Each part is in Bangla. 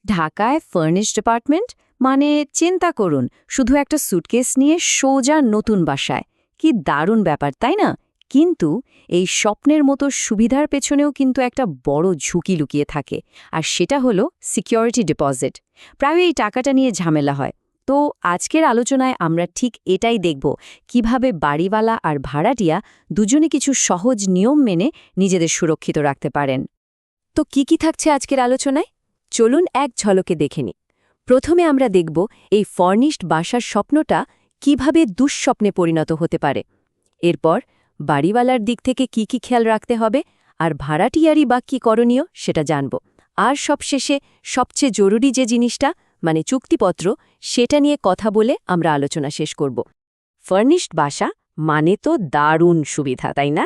ঢাকায় ফার্নিশড অ্যাপার্টমেন্ট মানে চিন্তা করুন শুধু একটা সুটকেস নিয়ে সোজা নতুন বাসায়। কি দারুণ ব্যাপার তাই না? কিন্তু এই স্বপ্নের মতো সুবিধার পেছনেও কিন্তু একটা বড় ঝুঁকি লুকিয়ে থাকে, আর সেটা হলো সিকিউরিটি ডিপোজিট। প্রায় এই টাকাটা নিয়ে ঝামেলা হয়। তো আজকের আলোচনায় আমরা ঠিক এটাই দেখব, কিভাবে বাড়িওয়ালা আর ভাড়াটিয়া দুজনে কিছু সহজ নিয়ম মেনে নিজেদের সুরক্ষিত রাখতে পারেন। তো কি থাকছে আজকের আলোচনায়, চলুন এক ঝলকে দেখে নিই। প্রথমে আমরা দেখব এই ফার্নিশড বাসার স্বপ্নটা কিভাবে দুঃস্বপ্নে পরিণত হতে পারে। এরপর বাড়িওয়ালার দিক থেকে কি খেয়াল রাখতে হবে, আর ভাড়াটিয়ারি বা কী করণীয় সেটা জানব। আর সবশেষে সবচেয়ে জরুরি যে জিনিসটা মানে চুক্তিপত্র, সেটা নিয়ে কথা বলে আমরা আলোচনা শেষ করব। ফার্নিশড বাসা মানে তো দারুণ সুবিধা, তাই না?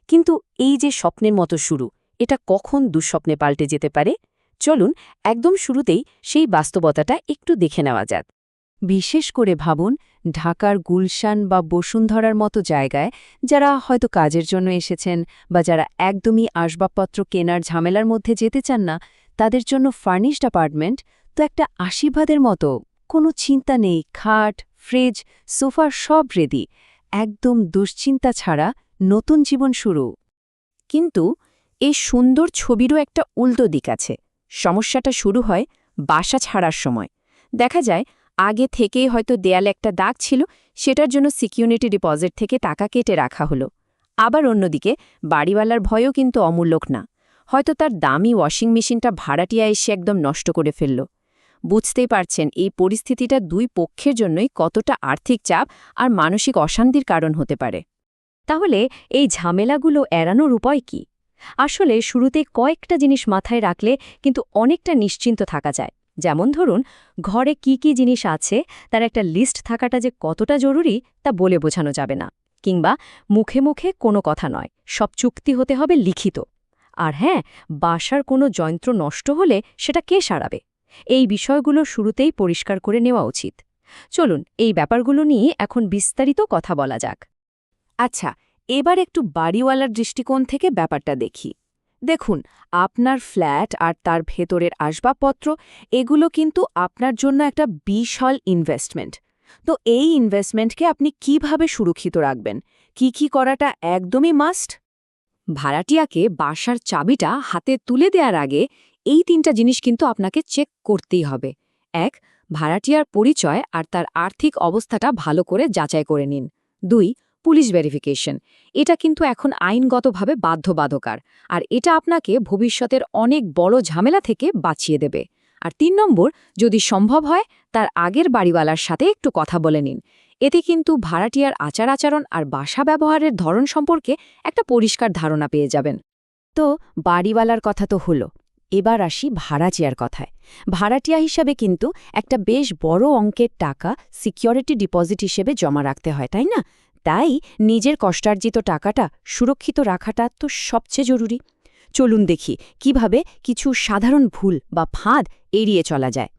কিন্তু এই যে স্বপ্নের মতো শুরু, এটা কখন দুঃস্বপ্নে পাল্টে যেতে পারে? চলুন একদম শুরুতেই সেই বাস্তবতাটা একটু দেখে নেওয়া যাক। বিশেষ করে ভাবুন ঢাকার গুলশান বা বসুন্ধরার মতো জায়গায় যারা হয়তো কাজের জন্য এসেছেন বা যারা একদমই আসবাবপত্র কেনার ঝামেলার মধ্যে যেতে চান না, তাদের জন্য ফার্নিশড অ্যাপার্টমেন্ট তো একটা আশীর্বাদের মতো। কোনো চিন্তা নেই, খাট, ফ্রিজ, সোফার সব রেডি, একদম দুশ্চিন্তা ছাড়া নতুন জীবন শুরু। কিন্তু এই সুন্দর ছবিরও একটা উল্টো দিক আছে। সমস্যাটা শুরু হয় বাসা ছাড়ার সময়। দেখা যায় আগে থেকেই হয়তো দেয়ালে একটা দাগ ছিল, সেটার জন্য সিকিউরিটি ডিপোজিট থেকে টাকা কেটে রাখা হলো। আবার অন্যদিকে বাড়িওয়ালার ভয়ও কিন্তু অমূল্যক না। হয়তো তার দামি ওয়াশিং মেশিনটা ভাড়াটিয়া এসে একদম নষ্ট করে ফেলল। বুঝতেই পারছেন এই পরিস্থিতিটা দুই পক্ষের জন্যই কতটা আর্থিক চাপ আর মানসিক অশান্তির কারণ হতে পারে। তাহলে এই ঝামেলাগুলো এড়ানোর উপায় কি? আসলে শুরুতেই কয়েকটা জিনিস মাথায় রাখলে কিন্তু অনেকটা নিশ্চিন্ত থাকা যায়। যেমন ধরুন, ঘরে কি জিনিস আছে তার একটা লিস্ট থাকাটা যে কতটা জরুরি তা বলে বোঝানো যাবে না। কিংবা মুখে মুখে কোনো কথা নয়, সব চুক্তি হতে হবে লিখিত। আর হ্যাঁ, বাসার কোনো যন্ত্র নষ্ট হলে সেটা কে সারাবে? এই বিষয়গুলো শুরুতেই পরিষ্কার করে নেওয়া উচিত। চলুন এই ব্যাপারগুলো নিয়ে এখন বিস্তারিত কথা বলা যাক। আচ্ছা, এবার একটু বাড়িওয়ালার দৃষ্টিকোণ থেকে ব্যাপারটা দেখি। দেখুন, আপনার ফ্ল্যাট আর তার ভেতরের আসবাবপত্র, এগুলো কিন্তু আপনার জন্য একটা বিশাল ইনভেস্টমেন্ট। তো এই ইনভেস্টমেন্টকে আপনি কিভাবে সুরক্ষিত রাখবেন? কি করাটা একদমই মাস্ট? ভাড়াটিয়াকে বাসার চাবিটা হাতে তুলে দেওয়ার আগে এই তিনটা জিনিস কিন্তু আপনাকে চেক করতেই হবে। এক, ভাড়াটিয়ার পরিচয় আর তার আর্থিক অবস্থাটা ভালো করে যাচাই করে নিন। 2, পুলিশ ভেরিফিকেশন। এটা কিন্তু এখন আইনগতভাবে বাধ্যবাধকর, আর এটা আপনাকে ভবিষ্যতের অনেক বড় ঝামেলা থেকে বাঁচিয়ে দেবে। আর 3 নম্বর, যদি সম্ভব হয় তার আগের বাড়িওয়ালার সাথে একটু কথা বলে নিন। এতে কিন্তু ভাড়াটিয়ার আচার-আচরণ আর বাসা ব্যবহারের ধরন সম্পর্কে একটা পরিষ্কার ধারণা পেয়ে যাবেন। তো বাড়িওয়ালার কথা তো হলো, এবার আসি ভাড়াটিয়ার কথায়। ভাড়াটিয়া হিসাবে কিন্তু একটা বেশ বড় অঙ্কের টাকা সিকিউরিটি ডিপোজিট হিসেবে জমা রাখতে হয়, তাই না? তাই নিজের কষ্টার্জিত টাকাটা সুরক্ষিত রাখাটা তো সবচেয়ে জরুরি। চলুন দেখি কিভাবে কিছু সাধারণ ভুল বা ফাঁদ এড়িয়ে চলা যায়।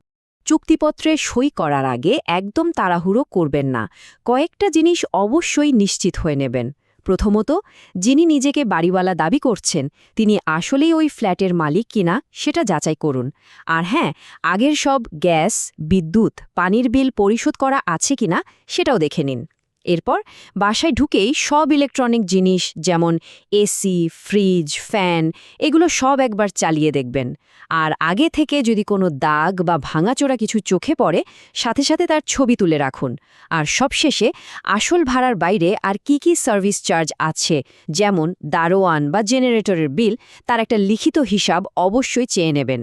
চুক্তিপত্রে সই করার আগে একদম তাড়াহুড়ো করবেন না। কয়েকটা জিনিস অবশ্যই নিশ্চিত হয়ে নেবেন। প্রথমত, যিনি নিজেকে বাড়িওয়ালা দাবি করছেন তিনি আসলেই ওই ফ্ল্যাটের মালিক কিনা সেটা যাচাই করুন। আর হ্যাঁ, আগের সব গ্যাস, বিদ্যুৎ, পানির বিল পরিশোধ করা আছে কিনা সেটাও দেখে নিন। এরপর বাসায় ঢুকেই সব ইলেকট্রনিক জিনিস যেমন এসি, ফ্রিজ, ফ্যান, এগুলো সব একবার চালিয়ে দেখবেন। আর আগে থেকে যদি কোনো দাগ বা ভাঙাচোরা কিছু চোখে পড়ে, সাথে সাথে তার ছবি তুলে রাখুন। আর সবশেষে আসল ভাড়ার বাইরে আর কি সার্ভিস চার্জ আছে, যেমন দারোয়ান বা জেনারেটরের বিল, তার একটা লিখিত হিসাব অবশ্যই চেয়ে নেবেন।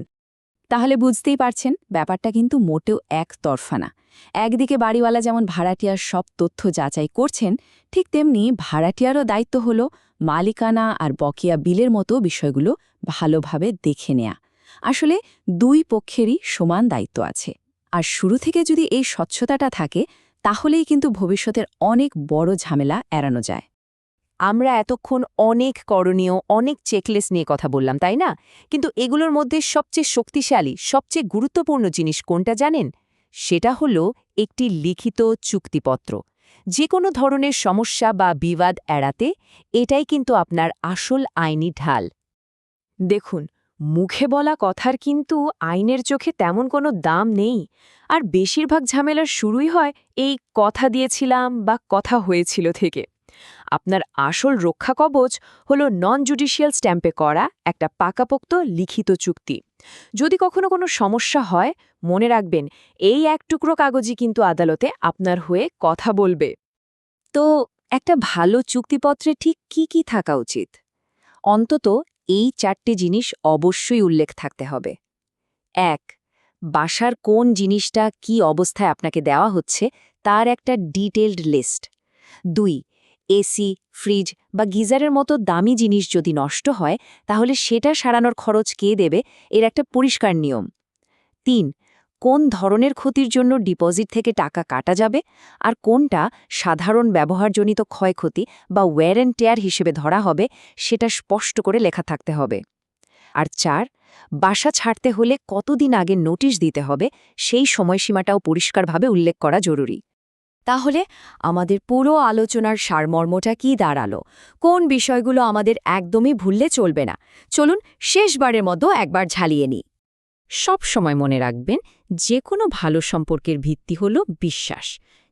তাহলে বুঝতেই পারছেন ব্যাপারটা কিন্তু মোটেও একতরফা না। একদিকে বাড়িওয়ালা যেমন ভাড়াটিয়ার সব তথ্য যাচাই করছেন, ঠিক তেমনি ভাড়াটিয়ারও দায়িত্ব হল মালিকানা আর বকেয়া বিলের মতো বিষয়গুলো ভালোভাবে দেখে নেয়া। আসলে দুই পক্ষেরই সমান দায়িত্ব আছে। আর শুরু থেকে যদি এই স্বচ্ছতাটা থাকে, তাহলেই কিন্তু ভবিষ্যতের অনেক বড় ঝামেলা এড়ানো যায়। আমরা এতক্ষণ অনেক করণীয়, অনেক চেকলিস্ট নিয়ে কথা বললাম, তাই না? কিন্তু এগুলোর মধ্যে সবচেয়ে শক্তিশালী, সবচেয়ে গুরুত্বপূর্ণ জিনিস কোনটা জানেন? সেটা হলো একটি লিখিত চুক্তিপত্র। যে কোনো ধরনের সমস্যা বা বিবাদ এড়াতে এটাই কিন্তু আপনার আসল আইনি ঢাল। দেখুন, মুখে বলা কথার কিন্তু আইনের চোখে তেমন কোনো দাম নেই, আর বেশিরভাগ ঝামেলার শুরুই হয় এই কথা দিয়েছিলাম বা কথা হয়েছিল থেকে। আপনার আসল রক্ষা কবচ হলো নন জুডিশিয়াল স্ট্যাম্পে করা একটা পাকাপোক্ত লিখিত চুক্তি। যদি কখনো কোনো সমস্যা হয়, মনে রাখবেন এই এক টুকরো কাগজই কিন্তু আদালতে আপনার হয়ে কথা বলবে। তো একটা ভালো চুক্তিপত্রে ঠিক কি কি থাকা উচিত? অন্তত এই 4টে জিনিস অবশ্যই উল্লেখ থাকতে হবে। ১. বাসার কোন জিনিসটা কি অবস্থায় আপনাকে দেওয়া হচ্ছে তার একটা ডিটেইলড লিস্ট। ২. এসি, ফ্রিজ বা গিজারের মতো দামি জিনিস যদি নষ্ট হয় তাহলে সেটা সারানোর খরচ কে দেবে এর একটা পরিষ্কার নিয়ম। ৩. কোন ধরনের ক্ষতির জন্য ডিপোজিট থেকে টাকা কাটা যাবে আর কোনটা সাধারণ ব্যবহারজনিত ক্ষয়ক্ষতি বা ওয়্যার অ্যান্ড টেয়ার হিসেবে ধরা হবে সেটা স্পষ্ট করে লেখা থাকতে হবে। আর ৪. বাসা ছাড়তে হলে কতদিন আগে নোটিশ দিতে হবে সেই সময়সীমাটাও পরিষ্কারভাবে উল্লেখ করা জরুরি। তাহলে আমাদের পুরো আলোচনার সারমর্মটা কি দাঁড়ালো? কোন বিষয়গুলো আমাদের একদমই ভুললে চলবে না? চলুন শেষবারের মতো একবার ঝালিয়ে নিই। সব সময় মনে রাখবেন, যে কোনো ভালো সম্পর্কের ভিত্তি হল বিশ্বাস,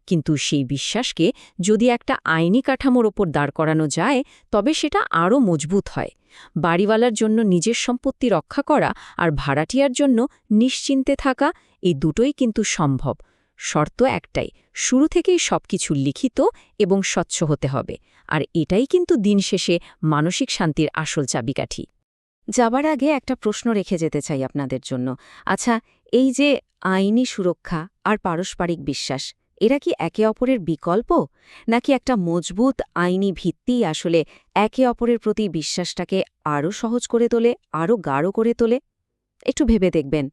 কিন্তু সেই বিশ্বাসকে যদি একটা আইনি কাঠামোর ওপর দাঁড় করানো যায় তবে সেটা আরও মজবুত হয়। বাড়িওয়ালার জন্য নিজের সম্পত্তি রক্ষা করা আর ভাড়াটিয়ার জন্য নিশ্চিন্তে থাকা, এই দুটোই কিন্তু সম্ভব। শর্ত একটাই, শুরু থেকেই সবকিছু লিখিত এবং স্বচ্ছ হতে হবে, আর এটাই কিন্তু দিন শেষে মানসিক শান্তির আসল চাবিকাঠি। যাবার আগে একটা প্রশ্ন রেখে যেতে চাই আপনাদের জন্য। আচ্ছা, এই যে আইনি সুরক্ষা আর পারস্পরিক বিশ্বাস, এরা কি একে অপরের বিকল্প, নাকি একটা মজবুত আইনি ভিত্তিই আসলে একে অপরের প্রতি বিশ্বাসটাকে আরও সহজ করে তোলে, আরও গাঢ় করে তোলে? একটু ভেবে দেখবেন।